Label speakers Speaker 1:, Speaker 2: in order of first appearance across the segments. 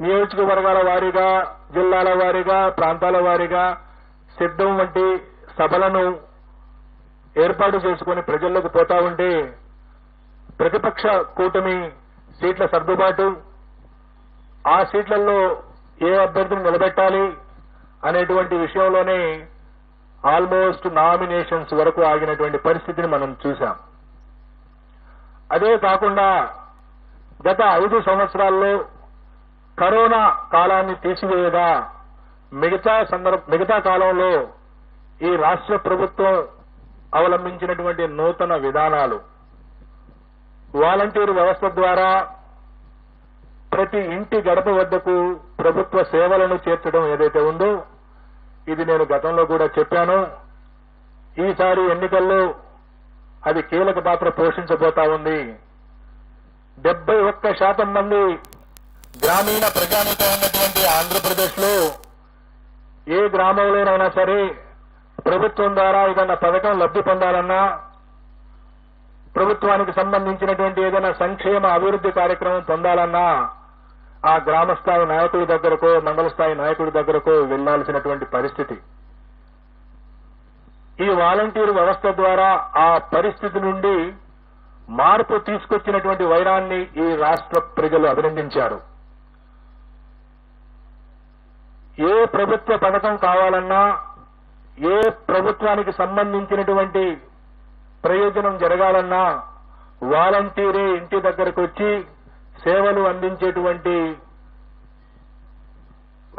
Speaker 1: నియోజకవర్గాల వారీగా, జిల్లాల వారీగా, ప్రాంతాల వారీగా సిద్ధం వంటి సభలను ఏర్పాటు చేసుకుని ప్రజల్లోకి పోతా ఉంటే ప్రతిపక్ష కూటమి సీట్ల సర్దుబాటు, ఆ సీట్లలో ఏ అభ్యర్థిని నిలబెట్టాలి అనేటువంటి విషయంలోనే ఆల్మోస్ట్ నామినేషన్స్ వరకు ఆగినటువంటి పరిస్థితిని మనం చూశాం. అదే కాకుండా గత 5 సంవత్సరాల్లో కరోనా కాలాన్ని తీసివేయగా మిగతా కాలంలో ఈ రాష్ట్ర ప్రభుత్వం అవలంబించినటువంటి నూతన విధానాలు, వాలంటీర్ వ్యవస్థ ద్వారా ప్రతి ఇంటి గడప వద్దకు ప్రభుత్వ సేవలను చేర్చడం ఏదైతే ఉందో, ఇది నేను గతంలో కూడా చెప్పాను. ఈసారి ఎన్నికల్లో అది కీలక పాత్ర పోషించబోతా ఉంది. 71% మంది గ్రామీణ ప్రజానీకం ఉన్నటువంటి ఆంధ్రప్రదేశ్ లో ఏ గ్రామంలోనైనా సరే ప్రభుత్వం ద్వారా ఏదైనా పథకం లబ్ధి పొందాలన్నా, ప్రభుత్వానికి సంబంధించినటువంటి ఏదైనా సంక్షేమ అభివృద్ధి కార్యక్రమం పొందాలన్నా ఆ గ్రామ స్థాయి నాయకుడి దగ్గరకో, మండల స్థాయి నాయకుడి దగ్గరకో వెళ్లాల్సినటువంటి పరిస్థితి. ఈ వాలంటీర్ వ్యవస్థ ద్వారా ఆ పరిస్థితి నుండి మార్పు తీసుకొచ్చినటువంటి వైరాన్ని ఈ రాష్ట్ర ప్రజలు అభినందించారు. ఏ ప్రభుత్వ పథకం కావాలన్నా, ఏ ప్రభుత్వానికి సంబంధించినటువంటి ప్రయోజనం జరగాలన్నా వాలంటీరే ఇంటి దగ్గరకు వచ్చి సేవలు అందించేటువంటి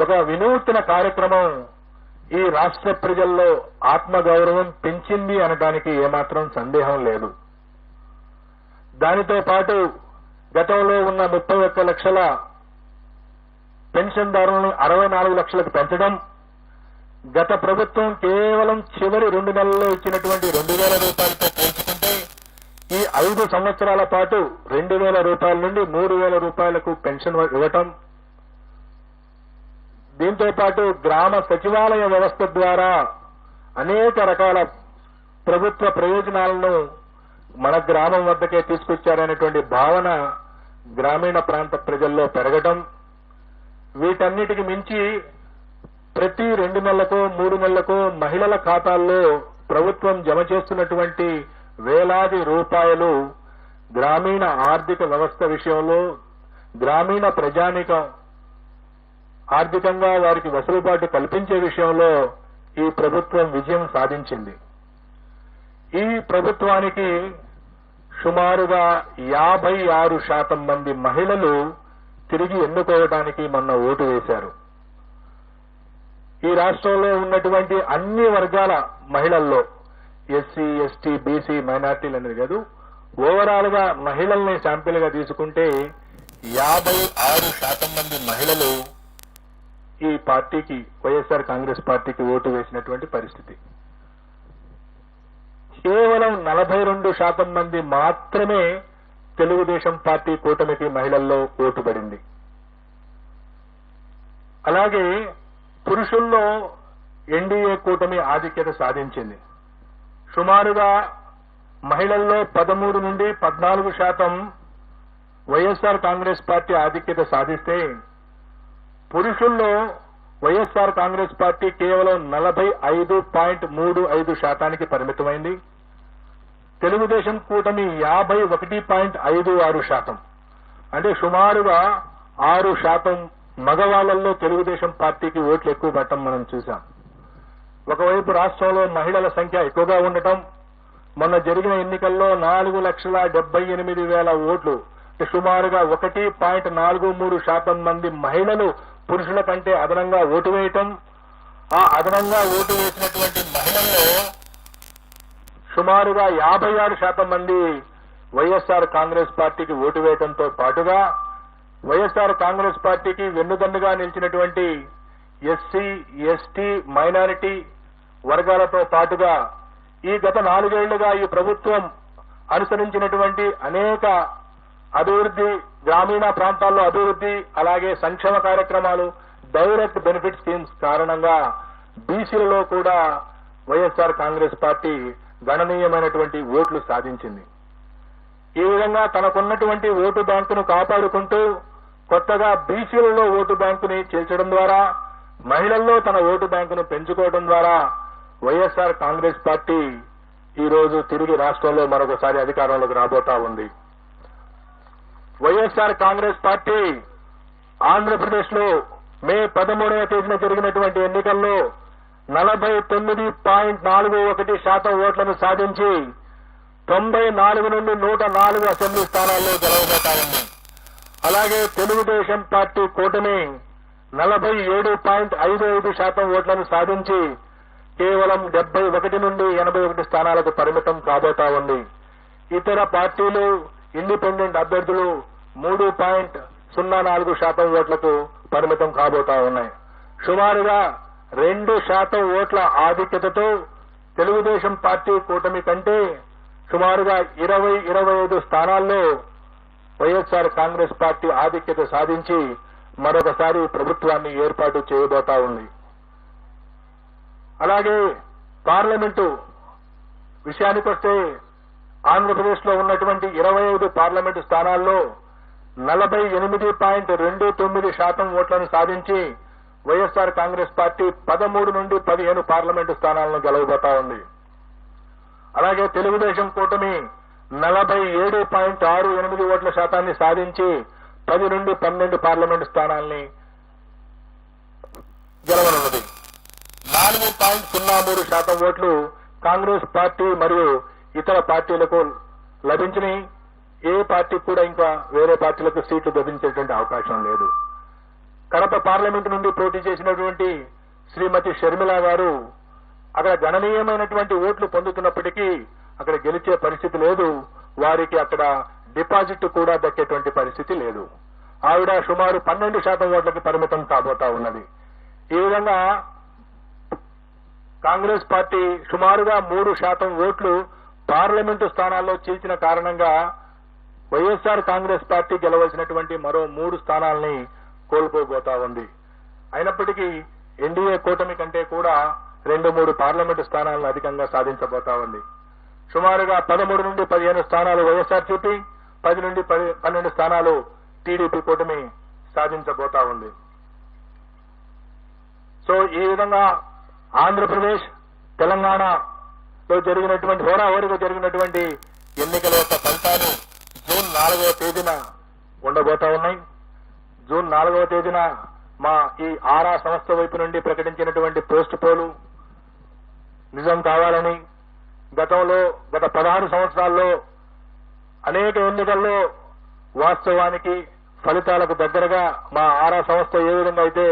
Speaker 1: ఒక వినూత్న కార్యక్రమం ఈ రాష్ట్ర ప్రజల్లో ఆత్మగౌరవం పెంచింది అనడానికి ఏమాత్రం సందేహం లేదు. దానితో పాటు గతంలో ఉన్న 31 లక్షల పెన్షన్దారులను 64 లక్షలకు పెంచడం, గత ప్రభుత్వం కేవలం చివరి 2 నెలల్లో ఇచ్చినటువంటి 2,000 రూపాయలతో పోల్చుకుంటే ఈ 5 సంవత్సరాల పాటు 2,000 రూపాయల నుండి 3,000 రూపాయలకు పెన్షన్ ఇవ్వటం, దీంతో పాటు గ్రామ సచివాలయ వ్యవస్థ ద్వారా అనేక రకాల ప్రభుత్వ ప్రయోజనాలను మన గ్రామం వద్దకే తీసుకొచ్చారనేటువంటి భావన గ్రామీణ ప్రాంత ప్రజల్లో పెరగడం, వీటన్నిటికి మించి ప్రతి 2 నెలలకు 3 నెలలకు మహిళల ఖాతాల్లో ప్రభుత్వం జమ చేస్తున్నటువంటి వేలాది రూపాయలు గ్రామీణ ఆర్థిక వ్యవస్థ విషయంలో, గ్రామీణ ప్రజానీకం ఆర్థికంగా వారికి వెసులుబాటు కల్పించే విషయంలో ఈ ప్రభుత్వం విజయం సాధించింది. ఈ ప్రభుత్వానికి సుమారుగా 56% మంది మహిళలు తిరిగి ఎన్నుకోవడానికి మొన్న ఓటు వేశారు. ఈ రాష్ట్రంలో ఉన్నటువంటి అన్ని వర్గాల మహిళల్లో ఎస్సీ, ఎస్టీ, బీసీ, మైనార్టీలు అనేది కాదు, ఓవరాల్ గా మహిళల్ని శాంపిల్ గా తీసుకుంటే 56% మంది మహిళలు ఈ పార్టీకి, వైఎస్ఆర్ కాంగ్రెస్ పార్టీకి ఓటు వేసినటువంటి పరిస్థితి. కేవలం 42% మంది మాత్రమే తెలుగుదేశం పార్టీ కూటమికి మహిళల్లో ఓటు పడింది. అలాగే పురుషుల్లో ఎన్డీఏ కూటమి ఆధిక్యత సాధించింది. సుమారుగా మహిళల్లో 13 నుండి 14% వైఎస్ఆర్ కాంగ్రెస్ పార్టీ ఆధిక్యత సాధిస్తే, పురుషుల్లో వైఎస్ఆర్ కాంగ్రెస్ పార్టీ కేవలం 45.35% పరిమితమైంది. తెలుగుదేశం కూటమి 51.56%, అంటే సుమారుగా 6% మగవాళ్లలో తెలుగుదేశం పార్టీకి ఓట్లు ఎక్కువ పడటం మనం చూశాం. ఒకవైపు రాష్ట్రంలో మహిళల సంఖ్య ఎక్కువగా ఉండటం, మొన్న జరిగిన ఎన్నికల్లో 4,78,000 ఓట్లు, సుమారుగా 1.43% మంది మహిళలు పురుషుల కంటే అదనంగా ఓటు వేయటం, ఆ అదనంగా ఓటు వేసినటువంటి మహిళల్లో సుమారుగా 56% మంది వైఎస్ఆర్ కాంగ్రెస్ పార్టీకి ఓటు వేయడంతో పాటుగా వైఎస్ఆర్ కాంగ్రెస్ పార్టీకి వెన్నుదన్నుగా నిలిచినటువంటి ఎస్సీ, ఎస్టీ, మైనారిటీ వర్గాలతో పాటుగా ఈ గత 4 ఏళ్లుగా ఈ ప్రభుత్వం అనుసరించినటువంటి అనేక అభివృద్ధి, గ్రామీణ ప్రాంతాల్లో అభివృద్ధి, అలాగే సంక్షేమ కార్యక్రమాలు, డైరెక్ట్ బెనిఫిట్ స్కీమ్స్ కారణంగా బీసీలలో కూడా వైఎస్ఆర్ కాంగ్రెస్ పార్టీ గణనీయమైనటువంటి ఓట్లు సాధించింది. ఈ విధంగా తనకున్నటువంటి ఓటు బ్యాంకును కాపాడుకుంటూ కొత్తగా బీసీలలో ఓటు బ్యాంకుని చేర్చడం ద్వారా, మహిళల్లో తన ఓటు బ్యాంకును పెంచుకోవడం ద్వారా వైఎస్ఆర్ కాంగ్రెస్ పార్టీ ఈ రోజు తిరిగి రాష్ట్రంలో మరొకసారి అధికారంలోకి రాబోతా ఉంది. వైఎస్ఆర్ కాంగ్రెస్ పార్టీ ఆంధ్రప్రదేశ్ లో మే 13వ తేదీన జరిగినటువంటి ఎన్నికల్లో 49.41% ఓట్లను సాధించి 94 నుండి 104 అసెంబ్లీ స్థానాల్లో గెలవబోతా ఉంది. అలాగే తెలుగుదేశం పార్టీ కూటమి 47.55% ఓట్లను సాధించి కేవలం 71 నుండి 81 స్థానాలకు పరిమితం కాబోతా ఉంది. ఇతర పార్టీలు, ఇండిపెండెంట్ అభ్యర్థులు 3.04% ఓట్లకు పరిమితం కాబోతా ఉన్నాయి. సుమారుగా 2% ఓట్ల ఆధిక్యతతో తెలుగుదేశం పార్టీ కూటమి కంటే సుమారుగా 20-25 స్థానాల్లో వైఎస్ఆర్ కాంగ్రెస్ పార్టీ ఆధిక్యత సాధించి మరొకసారి ప్రభుత్వాన్ని ఏర్పాటు చేయబోతా ఉంది. అలాగే పార్లమెంటు విషయానికొస్తే ఆంధ్రప్రదేశ్ లో ఉన్నటువంటి 25 పార్లమెంటు స్థానాల్లో 48.29% ఓట్లను సాధించి వైఎస్ఆర్ కాంగ్రెస్ పార్టీ 13 నుండి 15 పార్లమెంటు స్థానాలను గెలవబోతా ఉంది. అలాగే తెలుగుదేశం కూటమి 47.68 ఓట్ల శాతాన్ని సాధించి 10 నుండి 12 పార్లమెంటు స్థానాల్ని గెలవనున్నది. 4.03% ఓట్లు కాంగ్రెస్ పార్టీ మరియు ఇతర పార్టీలకు లభించినాయి. ఏ పార్టీకి కూడా ఇంకా వేరే పార్టీలకు సీట్లు లభించేటువంటి అవకాశం లేదు. కడప పార్లమెంటు నుండి పోటీ చేసినటువంటి శ్రీమతి షర్మిల గారు అక్కడ గణనీయమైనటువంటి ఓట్లు పొందుతున్నప్పటికీ అక్కడ గెలిచే పరిస్థితి లేదు. వారికి అక్కడ డిపాజిట్ కూడా దక్కేటువంటి పరిస్థితి లేదు. ఆవిడ సుమారు 12% ఓట్లకి పరిమితం కాబోతా ఉన్నది. ఈ విధంగా కాంగ్రెస్ పార్టీ సుమారుగా 3% ఓట్లు పార్లమెంటు స్థానాల్లో చీల్చిన కారణంగా వైఎస్ఆర్ కాంగ్రెస్ పార్టీ గెలవలసినటువంటి మరో 3 స్థానాల్ని కోల్పోబోతా ఉంది. అయినప్పటికీ ఎన్డీఏ కూటమి కంటే కూడా 2-3 పార్లమెంటు స్థానాలను అధికంగా సాధించబోతా ఉంది. సుమారుగా 13 నుండి 15 స్థానాలు వైఎస్ఆర్సీపీ, 10 నుండి 12 స్థానాలు టీడీపీ కూటమి సాధించబోతా ఉంది. సో ఈ విధంగా ఆంధ్రప్రదేశ్, తెలంగాణలో జరిగినటువంటి హోరాహోరీగా జరిగినటువంటి ఎన్నికల యొక్క ఫలితాలు జూన్ 4వ తేదీన ఉండబోతా ఉన్నాయి. జూన్ 4వ తేదీన మా ఈ ఆరా సంస్థ వైపు నుండి ప్రకటించినటువంటి పోస్ట్ పోలు నిజం కావాలని, గత 16 సంవత్సరాల్లో అనేక ఎన్నికల్లో వాస్తవానికి ఫలితాలకు దగ్గరగా మా ఆరా సంస్థ ఏ విధంగా అయితే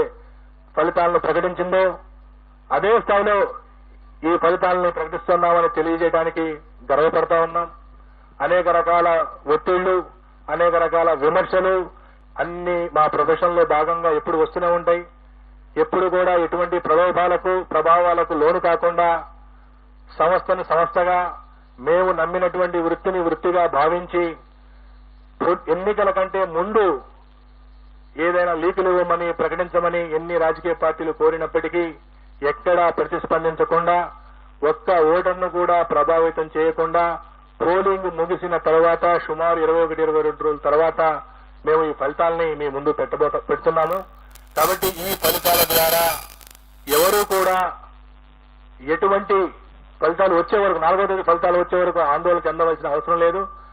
Speaker 1: ఫలితాలను ప్రకటించిందో అదే స్థాయిలో ఈ ఫలితాలను ప్రకటిస్తున్నామని తెలియజేయడానికి గర్వపడతా ఉన్నాం. అనేక రకాల ఒత్తిళ్లు, అనేక రకాల విమర్శలు అన్ని మా ప్రొఫెషన్ లో భాగంగా ఎప్పుడు వస్తూనే ఉంటాయి. ఎప్పుడు కూడా ఎటువంటి ప్రభావాలకు లోను కాకుండా సంస్థను సంస్థగా మేము నమ్మినటువంటి వృత్తిని వృత్తిగా భావించి ఎన్నికల కంటే ముందు ఏదైనా లీకులు ఇవ్వమని ప్రకటించమని ఎన్ని రాజకీయ పార్టీలు కోరినప్పటికీ ఎక్కడా ప్రతిస్పందించకుండా, ఒక్క ఓటర్ను కూడా ప్రభావితం చేయకుండా పోలింగ్ ముగిసిన తర్వాత సుమారు 21-22 రోజుల తర్వాత మేము ఈ ఫలితాలని మీ ముందు పెడుతున్నాము. కాబట్టి ఈ ఫలితాల ద్వారా ఎవరూ కూడా ఎటువంటి ఫలితాలు వచ్చే వరకు 4వ తేదీ ఫలితాలు వచ్చే వరకు ఆందోళన చెందవలసిన అవసరం లేదు.